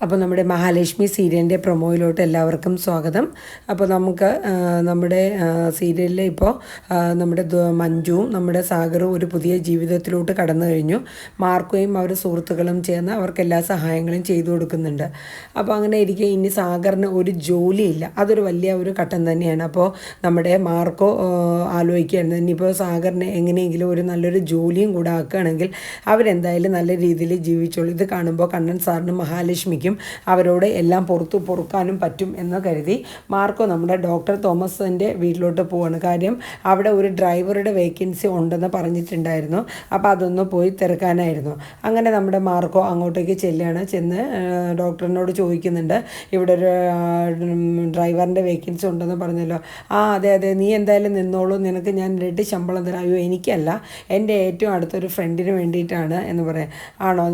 അപ്പോൾ നമ്മുടെ മഹാലക്ഷ്മി സീരിയലിൻ്റെ പ്രൊമോയിലോട്ട് എല്ലാവർക്കും സ്വാഗതം. അപ്പോൾ നമുക്ക് നമ്മുടെ സീരിയലിൽ ഇപ്പോൾ നമ്മുടെ മഞ്ജുവും നമ്മുടെ സാഗറും ഒരു പുതിയ ജീവിതത്തിലോട്ട് കടന്നു കഴിഞ്ഞു. മാർക്കോയും അവർ സുഹൃത്തുക്കളും ചേർന്ന് അവർക്ക് എല്ലാ സഹായങ്ങളും ചെയ്തു കൊടുക്കുന്നുണ്ട്. അപ്പോൾ അങ്ങനെ ഇരിക്കെ ഇനി സാഗറിന് ഒരു ജോലിയില്ല, അതൊരു വലിയ ഒരു ഘട്ടം തന്നെയാണ്. അപ്പോൾ നമ്മുടെ മാർക്കോ ആലോചിക്കുകയായിരുന്നു, ഇനിയിപ്പോൾ സാഗറിന് എങ്ങനെയെങ്കിലും ഒരു നല്ലൊരു ജോലിയും കൂടെ ആക്കുകയാണെങ്കിൽ അവരെന്തായാലും നല്ല രീതിയിൽ ജീവിച്ചോളൂ. ഇത് കാണുമ്പോൾ കണ്ണൻ സാറിനും മഹാലക്ഷ്മിക്കും അവരോട് എല്ലാം പൊറുക്കാനും പറ്റും എന്ന് കരുതി മാർക്കോ നമ്മുടെ ഡോക്ടർ തോമസിൻ്റെ വീട്ടിലോട്ട് പോവാണ്. കാര്യം അവിടെ ഒരു ഡ്രൈവറുടെ വേക്കൻസി ഉണ്ടെന്ന് പറഞ്ഞിട്ടുണ്ടായിരുന്നു. അപ്പോൾ അതൊന്ന് പോയി തിരക്കാനായിരുന്നു. അങ്ങനെ നമ്മുടെ മാർക്കോ അങ്ങോട്ടേക്ക് ചെന്ന് ഡോക്ടറിനോട് ചോദിക്കുന്നുണ്ട്, ഇവിടെ ഒരു ഡ്രൈവറിൻ്റെ വേക്കൻസി ഉണ്ടെന്ന് പറഞ്ഞല്ലോ. അതെ അതെ, നീ എന്തായാലും നിന്നോളൂ, നിനക്ക് ഞാൻ ഇരട്ടി ശമ്പളം തരാം. അയ്യോ എനിക്കല്ല, എൻ്റെ ഏറ്റവും അടുത്തൊരു ഫ്രണ്ടിന് വേണ്ടിയിട്ടാണ് എന്ന് പറയാം. ആണോ,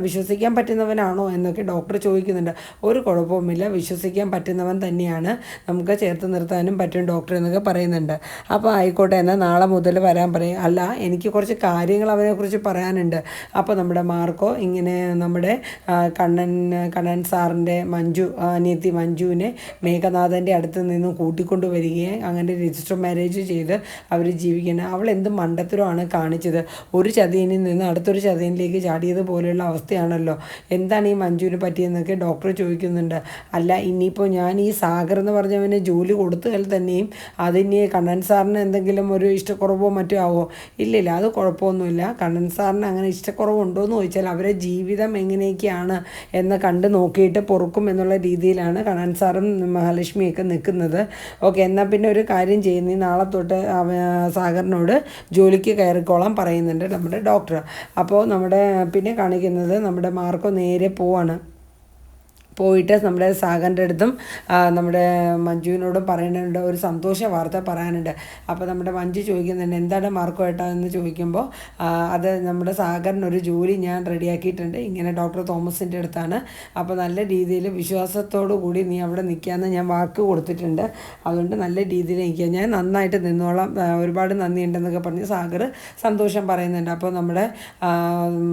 വിശ്വസിക്കാൻ പറ്റുന്നവനാണോ എന്നൊക്കെ ഡോക്ടർ ചോദിക്കുന്നുണ്ട്. ഒരു കുഴപ്പവുമില്ല, വിശ്വസിക്കാൻ പറ്റുന്നവൻ തന്നെയാണ്, നമുക്ക് ചേർത്ത് നിർത്താനും പറ്റും ഡോക്ടർ എന്നൊക്കെ പറയുന്നുണ്ട്. അപ്പോൾ ആയിക്കോട്ടെ, എന്നാൽ നാളെ മുതൽ വരാൻ പറയും. അല്ല, എനിക്ക് കുറച്ച് കാര്യങ്ങൾ അവനെക്കുറിച്ച് പറയാനുണ്ട്. അപ്പോൾ നമ്മുടെ മാർക്കോ ഇങ്ങനെ നമ്മുടെ കണ്ണൻ സാറിൻ്റെ അനിയത്തി മഞ്ജുവിനെ മേഘനാഥൻ്റെ അടുത്ത് നിന്നും കൂട്ടിക്കൊണ്ട് വരികയും അങ്ങനെ രജിസ്റ്റർ മാരേജ് ചെയ്ത് അവർ ജീവിക്കണം. അവൾ എന്ത് മണ്ടത്തരമാണ് കാണിച്ചത്, ഒരു ചതിയനിൽ നിന്ന് അടുത്തൊരു ചതിയനിലേക്ക് ചാടിയത് പോലെയുള്ള അവസ്ഥയാണല്ലോ. എന്താണ് ഈ മഞ്ജുവിനെ പറ്റിയെന്നൊക്കെ ഡോക്ടർ ചോദിക്കുന്നുണ്ട്. അല്ല, ഇനിയിപ്പോൾ ഞാൻ ഈ സാഗർ എന്ന് പറഞ്ഞവന് ജോലി കൊടുത്താൽ തന്നെയും അതിന് കണ്ണൻ സാറിന് എന്തെങ്കിലും ഒരു ഇഷ്ടക്കുറവോ മറ്റോ ആവോ? ഇല്ലില്ല, അത് കുഴപ്പമൊന്നുമില്ല. കണ്ണൻ സാറിന് അങ്ങനെ ഇഷ്ടക്കുറവുണ്ടോ എന്ന് ചോദിച്ചാൽ അവരെ ജീവിതം എങ്ങനെയൊക്കെയാണ് എന്ന് കണ്ട് നോക്കിയിട്ട് പൊറുക്കും എന്നുള്ള രീതിയിലാണ് കണ്ണൻ സാറും മഹാലക്ഷ്മിയൊക്കെ നിൽക്കുന്നത്. ഓക്കെ, എന്നാൽ പിന്നെ ഒരു കാര്യം ചെയ്യുന്ന, നാളെ തൊട്ട് സാഗറിനോട് ജോലിക്ക് കയറിക്കോളാൻ പറയുന്നുണ്ട് നമ്മുടെ ഡോക്ടർ. അപ്പോൾ നമ്മുടെ പിന്നെ കാണിക്കുന്നത് നമ്മുടെ മാർക്കോ നേരെ പോവാണ്. പോയിട്ട് നമ്മുടെ സാഗറിൻ്റെ അടുത്തും നമ്മുടെ മഞ്ജുവിനോടും പറയുന്നുണ്ട്, ഒരു സന്തോഷ വാർത്ത പറയാനുണ്ട്. അപ്പോൾ നമ്മുടെ മഞ്ജു ചോദിക്കുന്നുണ്ട്, എന്താണ് മാർക്കോ ഏട്ടാ എന്ന് ചോദിക്കുമ്പോൾ അത് നമ്മുടെ സാഗറിനൊരു ജോലി ഞാൻ റെഡിയാക്കിയിട്ടുണ്ട്, ഇങ്ങനെ ഡോക്ടർ തോമസിൻ്റെ അടുത്താണ്. അപ്പോൾ നല്ല രീതിയിൽ വിശ്വാസത്തോടു കൂടി നീ അവിടെ നിൽക്കാമെന്ന് ഞാൻ വാക്ക് കൊടുത്തിട്ടുണ്ട്, അതുകൊണ്ട് നല്ല രീതിയിൽ നിൽക്കുക, ഞാൻ നന്നായിട്ട് നിന്നോളാം, ഒരുപാട് നന്ദിയുണ്ടെന്നൊക്കെ പറഞ്ഞ് സാഗർ സന്തോഷം പറയുന്നുണ്ട്. അപ്പോൾ നമ്മുടെ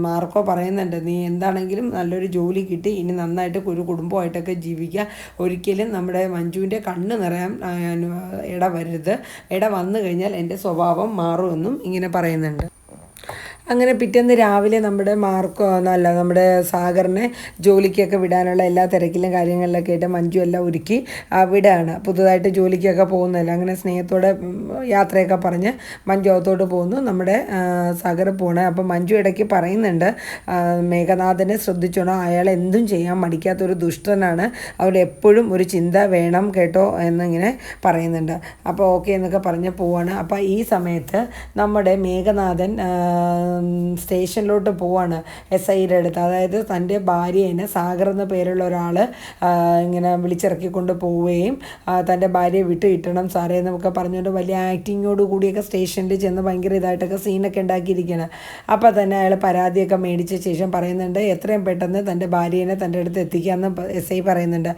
മാർക്കോ പറയുന്നുണ്ട്, നീ എന്താണെങ്കിലും നല്ലൊരു ജോലി കിട്ടി, ഇനി നന്നായിട്ട് ഒരു കുടുംബമായിട്ടൊക്കെ ജീവിക്കുക, ഒരിക്കലും നമ്മുടെ മഞ്ജുവിൻ്റെ കണ്ണ് നിറയാൻ ഇട വന്നു കഴിഞ്ഞാൽ എൻ്റെ സ്വഭാവം മാറുമെന്നും ഇങ്ങനെ പറയുന്നുണ്ട്. അങ്ങനെ പിറ്റേന്ന് രാവിലെ നമ്മുടെ നമ്മുടെ സാഗറിനെ ജോലിക്കൊക്കെ വിടാനുള്ള എല്ലാ തിരക്കിലും കാര്യങ്ങളിലൊക്കെ ആയിട്ട് മഞ്ജു എല്ലാം ഒരുക്കി വിടാണ്. പുതുതായിട്ട് ജോലിക്കൊക്കെ പോകുന്നില്ല. അങ്ങനെ സ്നേഹത്തോടെ യാത്രയൊക്കെ പറഞ്ഞ് മഞ്ജു അകത്തോട്ട് പോകുന്നു. നമ്മുടെ സാഗർ പോകണേ. അപ്പോൾ മഞ്ജു ഇടയ്ക്ക് പറയുന്നുണ്ട്, മേഘനാഥനെ ശ്രദ്ധിച്ചോണം, അയാൾ എന്തും ചെയ്യാൻ മടിക്കാത്തൊരു ദുഷ്ടനാണ്, അവിടെ എപ്പോഴും ഒരു ചിന്ത വേണം കേട്ടോ എന്നിങ്ങനെ പറയുന്നുണ്ട്. അപ്പോൾ ഓക്കെ എന്നൊക്കെ പറഞ്ഞ് പോവാണ്. അപ്പോൾ ഈ സമയത്ത് നമ്മുടെ മേഘനാഥൻ സ്റ്റേഷനിലോട്ട് പോവാണ്, SIയുടെ അടുത്ത്. അതായത് തൻ്റെ ഭാര്യേനെ സാഗർ എന്ന പേരുള്ള ഒരാൾ ഇങ്ങനെ വിളിച്ചിറക്കിക്കൊണ്ട് പോവുകയും തൻ്റെ ഭാര്യയെ വിട്ടു കിട്ടണം സാറേ എന്നൊക്കെ പറഞ്ഞുകൊണ്ട് വലിയ ആക്ടിങ്ങോട് കൂടിയൊക്കെ സ്റ്റേഷനിൽ ചെന്ന് ഭയങ്കര ഇതായിട്ടൊക്കെ സീനൊക്കെ ഉണ്ടാക്കിയിരിക്കുകയാണ്. അപ്പോൾ തന്നെ അയാൾ പരാതിയൊക്കെ മേടിച്ച ശേഷം പറയുന്നുണ്ട്, എത്രയും പെട്ടെന്ന് തൻ്റെ ഭാര്യേനെ തൻ്റെ അടുത്ത് എത്തിക്കാമെന്ന് SI പറയുന്നുണ്ട്.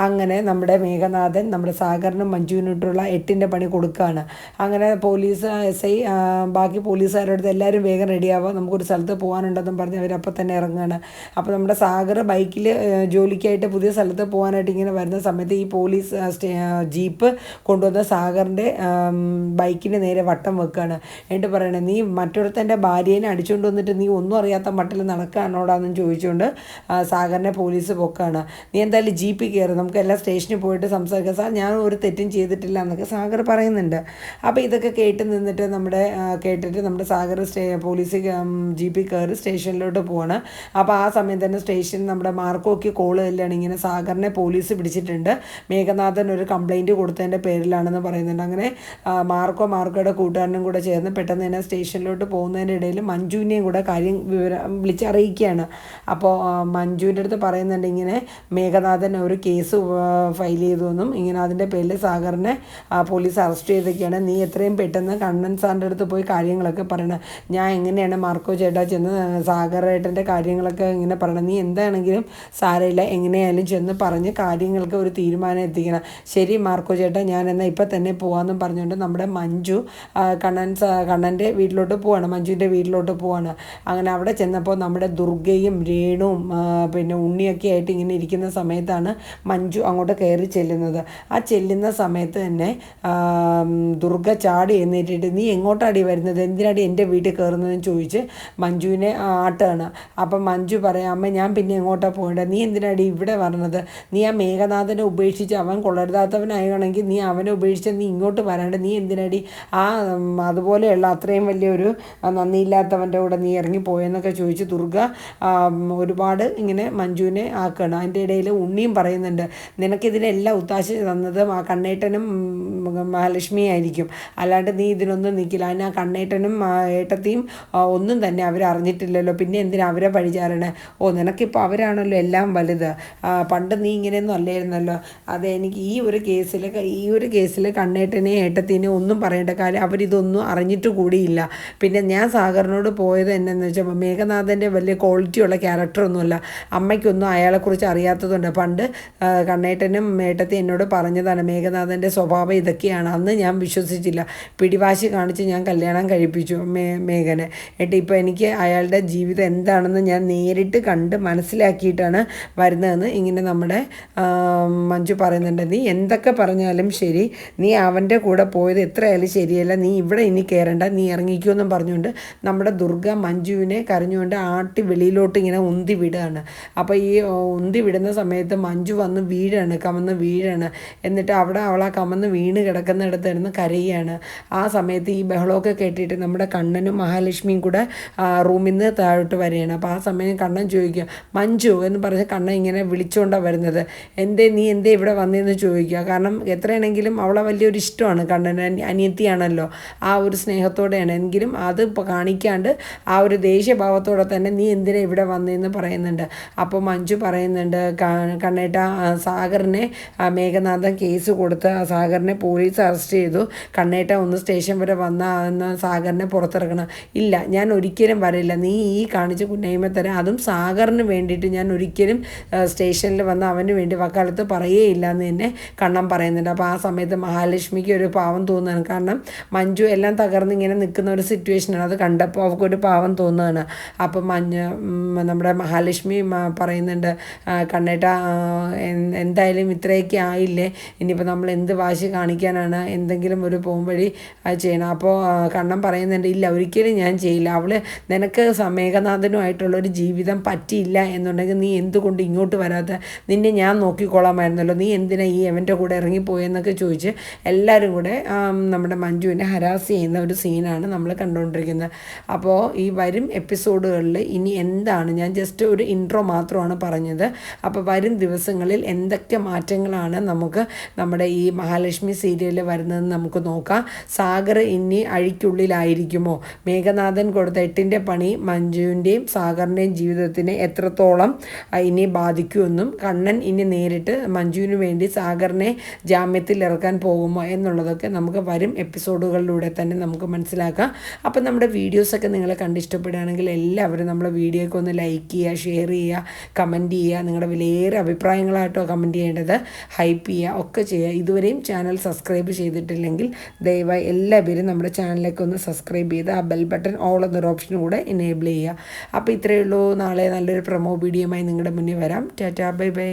അങ്ങനെ നമ്മുടെ മേഘനാഥൻ നമ്മുടെ സാഗറിനും മഞ്ജുവിനിട്ടുള്ള 8ൻ്റെ പണി കൊടുക്കുകയാണ്. അങ്ങനെ പോലീസ് SI ബാക്കി പോലീസുകാരുടെ അടുത്ത് എല്ലാവരും വേഗം റെഡിയാവുക, നമുക്കൊരു സ്ഥലത്ത് പോകാനുണ്ടെന്നും പറഞ്ഞ് അവരപ്പോൾ തന്നെ ഇറങ്ങുകയാണ്. അപ്പോൾ നമ്മുടെ സാഗർ ബൈക്കിൽ ജോലിക്കായിട്ട് പുതിയ സ്ഥലത്ത് പോകാനായിട്ട് ഇങ്ങനെ വരുന്ന സമയത്ത് ഈ പോലീസ് ജീപ്പ് കൊണ്ടുവന്ന സാഗറിൻ്റെ ബൈക്കിന് നേരെ വട്ടം വെക്കുകയാണ്. എന്നിട്ട് പറയണേ, നീ മറ്റൊരുത്തൻ്റെ ഭാര്യേനെ അടിച്ചുകൊണ്ട് വന്നിട്ട് നീ ഒന്നും അറിയാത്ത മട്ടിൽ നടക്കാനോടാന്നും ചോദിച്ചുകൊണ്ട് സാഗറിനെ പോലീസ് പൊക്കുകയാണ്. നീ എന്തായാലും ജീപ്പിൽ കയറി, നമുക്ക് എല്ലാ സ്റ്റേഷനിൽ പോയിട്ട് സംസാരിക്കാം, സാർ ഞാൻ ഒരു തെറ്റും ചെയ്തിട്ടില്ല എന്നൊക്കെ സാഗർ പറയുന്നുണ്ട്. അപ്പോൾ ഇതൊക്കെ കേട്ടിട്ട് നമ്മുടെ സാഗർ പോലീസ് ജീപ്പിൽ കയറി സ്റ്റേഷനിലോട്ട് പോവാണ്. അപ്പോൾ ആ സമയം തന്നെ സ്റ്റേഷനിൽ നമ്മുടെ മാർക്കോയ്ക്ക് കോള് ചെല്ലുകയാണ്, ഇങ്ങനെ സാഗറിനെ പോലീസ് പിടിച്ചിട്ടുണ്ട്, മേഘനാഥൻ ഒരു കംപ്ലൈൻറ്റ് കൊടുത്തതിൻ്റെ പേരിലാണെന്ന് പറയുന്നുണ്ട്. അങ്ങനെ മാർക്കോയുടെ കൂട്ടുകാരനും കൂടെ ചേർന്ന് പെട്ടെന്ന് തന്നെ സ്റ്റേഷനിലോട്ട് പോകുന്നതിൻ്റെ ഇടയിൽ മഞ്ജുവിനെയും കൂടെ വിവരം വിളിച്ചറിയിക്കുകയാണ്. അപ്പോൾ മഞ്ജുവിൻ്റെ അടുത്ത് പറയുന്നുണ്ട്, ഇങ്ങനെ മേഘനാഥൻ ഒരു കേസ് ഫയൽ ചെയ്തുവെന്നും ഇങ്ങനെ അതിൻ്റെ പേരിൽ സാഗറിനെ പോലീസ് അറസ്റ്റ് ചെയ്തൊക്കെയാണ്, നീ എത്രയും പെട്ടെന്ന് കണ്ണൻ സാറിൻ്റെ അടുത്ത് പോയി കാര്യങ്ങളൊക്കെ പറയണം, ഞാൻ എങ്ങനെ അങ്ങനെയാണ് മാർക്കോ ചേട്ടാ ചെന്ന് സാഗറേട്ടൻ്റെ കാര്യങ്ങളൊക്കെ ഇങ്ങനെ പറയണം, നീ എന്താണെങ്കിലും സാരമില്ല, എങ്ങനെയായാലും ചെന്ന് പറഞ്ഞ് കാര്യങ്ങൾക്ക് ഒരു തീരുമാനം എത്തിക്കണം. ശരി മാർക്കോ ചേട്ടാ, ഞാൻ എന്നാൽ ഇപ്പം തന്നെ പോകാമെന്നും പറഞ്ഞുകൊണ്ട് നമ്മുടെ മഞ്ജു കണ്ണൻ്റെ വീട്ടിലോട്ട് പോവാണ്, മഞ്ജുവിൻ്റെ വീട്ടിലോട്ട് പോവാണ്. അങ്ങനെ അവിടെ ചെന്നപ്പോൾ നമ്മുടെ ദുർഗയും രേണുവും പിന്നെ ഉണ്ണിയൊക്കെ ആയിട്ട് ഇങ്ങനെ ഇരിക്കുന്ന സമയത്താണ് മഞ്ജു അങ്ങോട്ട് കയറി ചെല്ലുന്നത്. ആ ചെല്ലുന്ന സമയത്ത് തന്നെ ദുർഗ ചാടി എഴുന്നേറ്റിട്ട്, നീ എങ്ങോട്ടാടി വരുന്നത്, എന്തിനാടി എൻ്റെ വീട്ടിൽ കയറുന്നതെന്ന് ചോദിച്ച് മഞ്ജുവിനെ ആട്ടാണ്. അപ്പം മഞ്ജു പറയാം, അമ്മ ഞാൻ പിന്നെ എങ്ങോട്ടാണ് പോകേണ്ടത്, നീ എന്തിനാടി ഇവിടെ വരണത്, നീ ആ മേഘനാഥനെ ഉപേക്ഷിച്ച് അവൻ കൊള്ളരുതാത്തവനാണെങ്കിൽ നീ അവനെ ഉപേക്ഷിച്ച് നീ ഇങ്ങോട്ട് വരാണ്ട് നീ എന്തിനാടി അതുപോലെയുള്ള അത്രയും വലിയൊരു നന്ദിയില്ലാത്തവൻ്റെ കൂടെ നീ ഇറങ്ങിപ്പോയെന്നൊക്കെ ചോദിച്ച് ദുർഗ ഒരുപാട് ഇങ്ങനെ മഞ്ജുവിനെ ആക്കണം. അതിൻ്റെ ഇടയിൽ ഉണ്ണിയും പറയുന്നുണ്ട്, നിനക്കിതിനെല്ലാം ഉത്താശ തന്നത് ആ കണ്ണേട്ടനും മഹാലക്ഷ്മി ആയിരിക്കും, അല്ലാണ്ട് നീ ഇതിനൊന്നും നിൽക്കില്ല. അതിന് ആ കണ്ണേട്ടനും ഏട്ടത്തെയും ഒന്നും തന്നെ അവരറിഞ്ഞിട്ടില്ലല്ലോ, പിന്നെ എന്തിനാ അവരെ പഴിചാരണേ, നിനക്കിപ്പോൾ അവരാണല്ലോ എല്ലാം വലുത്, പണ്ട് നീ ഇങ്ങനെയൊന്നും അല്ലായിരുന്നല്ലോ. അത് എനിക്ക് ഈ ഒരു കേസിൽ കണ്ണേട്ടനെയും ഏട്ടത്തിനെയും ഒന്നും പറയേണ്ട കാര്യം, അവരിതൊന്നും അറിഞ്ഞിട്ട് കൂടിയില്ല. പിന്നെ ഞാൻ സാഗറിനോട് പോയത് എന്നു വെച്ചാൽ മേഘനാഥൻ്റെ വലിയ ക്വാളിറ്റിയുള്ള ക്യാരക്ടറൊന്നുമല്ല, അമ്മയ്ക്കൊന്നും അയാളെക്കുറിച്ച് അറിയാത്തതുകൊണ്ട് പണ്ട് കണ്ണേട്ടനും ഏട്ടത്തി എന്നോട് പറഞ്ഞതാണ് മേഘനാഥൻ്റെ സ്വഭാവം ഇതൊക്കെയാണ്. അന്ന് ഞാൻ വിശ്വസിച്ചില്ല, പിടിവാശി കാണിച്ച് ഞാൻ കല്യാണം കഴിപ്പിച്ചു മേഘനെ. എന്നിട്ട് ഇപ്പോൾ എനിക്ക് അയാളുടെ ജീവിതം എന്താണെന്ന് ഞാൻ നേരിട്ട് കണ്ട് മനസ്സിലാക്കിയിട്ടാണ് വരുന്നതെന്ന് ഇങ്ങനെ നമ്മുടെ മഞ്ജു പറയുന്നുണ്ട്. നീ എന്തൊക്കെ പറഞ്ഞാലും ശരി, നീ അവൻ്റെ കൂടെ പോയത് എത്രയായാലും ശരിയല്ല, നീ ഇവിടെ ഇനി കയറണ്ട, നീ ഇറങ്ങിക്കുമെന്നും പറഞ്ഞുകൊണ്ട് നമ്മുടെ ദുർഗ മഞ്ജുവിനെ കരഞ്ഞുകൊണ്ട് ആട്ടി വെളിയിലോട്ട് ഇങ്ങനെ ഉന്തി വിടുകയാണ്. അപ്പോൾ ഈ ഉന്തി വിടുന്ന സമയത്ത് മഞ്ജു വന്ന് കമന്ന് വീഴാണ്. എന്നിട്ട് അവിടെ അവൾ ആ കമന്ന് വീണ് കിടക്കുന്നിടത്ത് ഇരുന്ന് കരയുകയാണ്. ആ സമയത്ത് ഈ ബഹളമൊക്കെ കേട്ടിട്ട് നമ്മുടെ കണ്ണനും മഹാലക്ഷ്മിയും കൂടെ റൂമിൽ നിന്ന് താഴോട്ട് വരികയാണ്. അപ്പോൾ ആ സമയം കണ്ണൻ ചോദിക്കുക, മഞ്ജു എന്ന് പറഞ്ഞ് കണ്ണൻ ഇങ്ങനെ വിളിച്ചുകൊണ്ടാണ് വരുന്നത്. നീ എന്തേ ഇവിടെ വന്നതെന്ന് ചോദിക്കുക. കാരണം എത്രയാണെങ്കിലും അവളെ വലിയൊരു ഇഷ്ടമാണ്, കണ്ണന് അനിയത്തിയാണല്ലോ, ആ ഒരു സ്നേഹത്തോടെയാണ്. എങ്കിലും അത് ഇപ്പോൾ കാണിക്കാണ്ട് ആ ഒരു ദേഷ്യഭാവത്തോടെ തന്നെ നീ എന്തിനാ ഇവിടെ വന്നതെന്ന് പറയുന്നുണ്ട്. അപ്പോൾ മഞ്ജു പറയുന്നുണ്ട്, കണ്ണേട്ട സാഗറിനെ മേഘനാഥൻ കേസ് കൊടുത്ത് ആ സാഗറിനെ പോലീസ് അറസ്റ്റ് ചെയ്തു, കണ്ണേട്ട ഒന്ന് സ്റ്റേഷൻ വരെ വന്ന സാഗറിനെ പുറത്തിറക്കണം. ഇല്ല, ഞാൻ ഒരിക്കലും വരില്ല, നീ ഈ കാണിച്ച കുന്നൈമ തരാം, അതും സാഗറിന് വേണ്ടിയിട്ട് ഞാൻ ഒരിക്കലും സ്റ്റേഷനിൽ വന്ന് അവന് വേണ്ടി വക്കാലത്ത് പറയുകയില്ല എന്ന് തന്നെ കണ്ണൻ പറയുന്നുണ്ട്. അപ്പോൾ ആ സമയത്ത് മഹാലക്ഷ്മിക്ക് ഒരു പാവം തോന്നുകയാണ്. കാരണം മഞ്ജു എല്ലാം തകർന്ന് ഇങ്ങനെ നിൽക്കുന്ന ഒരു സിറ്റുവേഷനാണ്. അത് കണ്ടപ്പോൾ അവർക്കൊരു പാവം തോന്നുകയാണ്. അപ്പം നമ്മുടെ മഹാലക്ഷ്മി പറയുന്നുണ്ട്, കണ്ണേട്ട എന്തായാലും ഇത്രയൊക്കെ ആയില്ലേ, ഇനിയിപ്പോൾ നമ്മൾ എന്ത് വാശി കാണിക്കാനാണ്, എന്തെങ്കിലും ഒരു പോകുംവഴി ചെയ്യണം. അപ്പോൾ കണ്ണൻ പറയുന്നുണ്ട്, ഇല്ല ഒരിക്കലും ഞാൻ ചെയ്യില്ല, നിനക്ക് മേഘനാഥനുമായിട്ടുള്ളൊരു ജീവിതം പറ്റിയില്ല എന്നുണ്ടെങ്കിൽ നീ എന്തുകൊണ്ട് ഇങ്ങോട്ട് വരാത്ത, നിന്നെ ഞാൻ നോക്കിക്കോളാമായിരുന്നല്ലോ, നീ എന്തിനാ ഈ അവൻ്റെ കൂടെ ഇറങ്ങിപ്പോയെന്നൊക്കെ ചോദിച്ച് എല്ലാവരും കൂടെ നമ്മുടെ മഞ്ജുവിനെ ഹരാസ് ചെയ്യുന്ന ഒരു സീനാണ് നമ്മൾ കണ്ടുകൊണ്ടിരിക്കുന്നത്. അപ്പോൾ ഈ വരും എപ്പിസോഡുകളിൽ ഇനി എന്താണ്, ഞാൻ ജസ്റ്റ് ഒരു ഇൻട്രോ മാത്രമാണ് പറഞ്ഞത്. അപ്പോൾ വരും ദിവസങ്ങളിൽ എന്തൊക്കെ മാറ്റങ്ങളാണ് നമുക്ക് നമ്മുടെ ഈ മഹാലക്ഷ്മി സീരിയലിൽ വരുന്നതെന്ന് നമുക്ക് നോക്കാം. സാഗർ ഇനി അഴിക്കുള്ളിലായിരിക്കുമോ, മേഘനാഥൻ കൊടുത്ത 8ൻ്റെ പണി മഞ്ജുവിൻ്റെയും സാഗറിൻ്റെയും ജീവിതത്തിനെ എത്രത്തോളം ഇനി ബാധിക്കുമെന്നും, കണ്ണൻ ഇനി നേരിട്ട് മഞ്ജുവിന് വേണ്ടി സാഗറിനെ ജാമ്യത്തിൽ ഇറക്കാൻ പോകുമോ എന്നുള്ളതൊക്കെ നമുക്ക് വരും എപ്പിസോഡുകളിലൂടെ തന്നെ നമുക്ക് മനസ്സിലാക്കാം. അപ്പം നമ്മുടെ വീഡിയോസൊക്കെ നിങ്ങളെ കണ്ടിഷ്ടപ്പെടുകയാണെങ്കിൽ എല്ലാവരും നമ്മളെ വീഡിയോയ്ക്ക് ഒന്ന് ലൈക്ക് ചെയ്യുക, ഷെയർ ചെയ്യുക, കമൻറ്റ് ചെയ്യുക, നിങ്ങളുടെ വിലയേറെ അഭിപ്രായങ്ങളായിട്ടോ കമൻറ്റ് ചെയ്യേണ്ടത്, ഹൈപ്പ് ചെയ്യുക ഒക്കെ ചെയ്യുക. ഇതുവരെയും ചാനൽ സബ്സ്ക്രൈബ് ചെയ്തിട്ടില്ലെങ്കിൽ ദയവായി എല്ലാവരും നമ്മുടെ ചാനലിലേക്ക് ഒന്ന് സബ്സ്ക്രൈബ് ചെയ്ത് ആ ബെൽ ബട്ടൺ ഓൾ എന്നൊരു ഓപ്ഷൻ കൂടെ എനേബിൾ ചെയ്യുക. അപ്പോൾ ഇത്രയേ ഉള്ളൂ. നാളെ നല്ലൊരു പ്രൊമോ വീഡിയോയുമായി നിങ്ങളുടെ മുന്നിൽ വരാം. Tata, bye bye.